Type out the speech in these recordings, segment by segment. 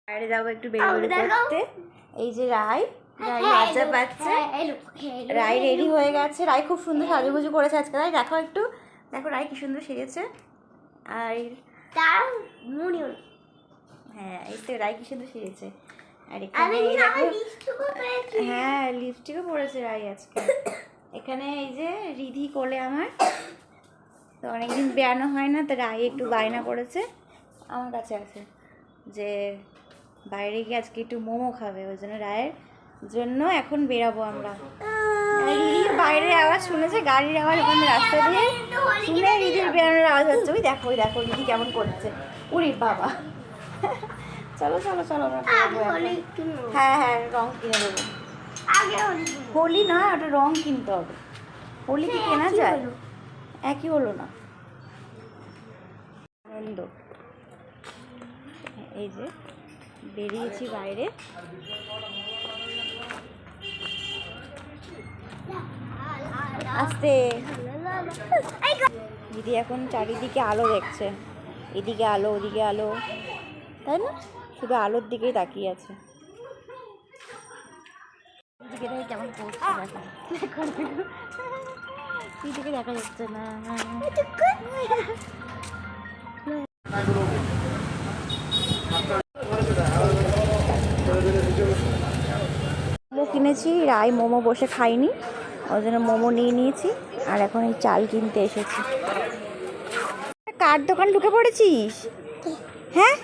বাইরে যাবো একটু বেরোবেরি করতে। এই যে রাই লজ্জা পাচ্ছে। রাই রেডি হয়ে গেছে। রাই খুব সুন্দর সাজুগুজু করেছে আজকে। রাই দেখো একটু, দেখো রাই কি সুন্দর সেজেছে। আর হ্যাঁ, এই তো রাই কি সুন্দর সেজেছে। আর এখানে হ্যাঁ লিপস্টিকও পরেছে রাই আজকে। এখানে এই যে রিধি কোলে আমার, তো অনেকদিন বেরানো হয় না, তো রাই একটু বায়না করেছে আমার কাছে আছে যে বাইরে গিয়ে আজকে একটু মোমো খাবে, ওই জন্য রায়ের জন্য এখন বেরাবো আমরা। রিধির বাইরের আওয়াজ শুনেছে, গাড়ির আওয়াজ ওখানে রাস্তা দিয়ে শুনে রিধির বেরানোর আওয়াজ হচ্ছে। ওই দেখো রিধি কেমন করছে। উরি বাবা, চলো চলো চলো আমরা বেরাবো এখন। হ্যাঁ হ্যাঁ রং কিনে দেবো। হোলি নয়, ওটা রং কিনতে হবে। হোলি কি কেনা যায়? একই হলো না। আনন্দ। এই যে বেরিয়েছি বাইরে। আস্তে। দিদি এখন চারিদিকে আলো দেখছে, এদিকে আলো ওদিকে আলো, তাই না? শুধু আলোর দিকেই তাকিয়ে আছে। দিদিকে দেখে কেমন করছে, দিদিকে দেখা যাচ্ছে না। মোমো কিনেছি, রাই মোমো বসে খাইনি, ওই জন্য মোমো নিয়ে নিয়েছি। আর এখন এই চাল কিনতে এসেছি। কার দোকান ঢুকে পড়েছিস? হ্যাঁ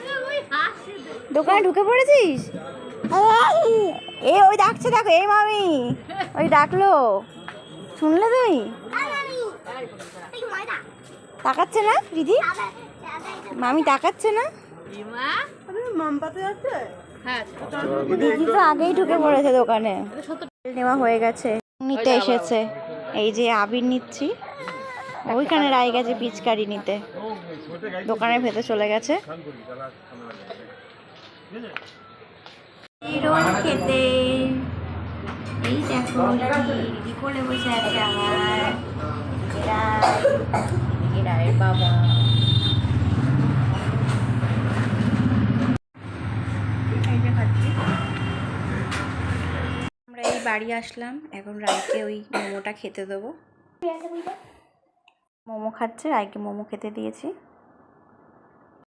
দোকানে ঢুকে পড়েছিস? এ ওই ডাকছে, দেখো এই মামি ওই ডাকলো, শুনলে তুমি? তাকাচ্ছে না রিধি? মামি তাকাচ্ছে না? দিদি তো আগেই ঢুকে পড়েছে দোকানে। নেওয়া হয়ে গেছে, নিতে এসেছে। এই যে আবির নিচ্ছি, ওইখানে রাই গেছে পিচকারি নিতে, দোকানের ভেতর চলে গেছে রোল খেতে। এই দেখো দিদি কোলে বসে আছে আমার, রায়ের বাবা। আমরা এই বাড়ি আসলাম, এখন রাইকে ওই মোমোটা খেতে দেবো। মোমো খাচ্ছে, রাইকে মোমো খেতে দিয়েছি।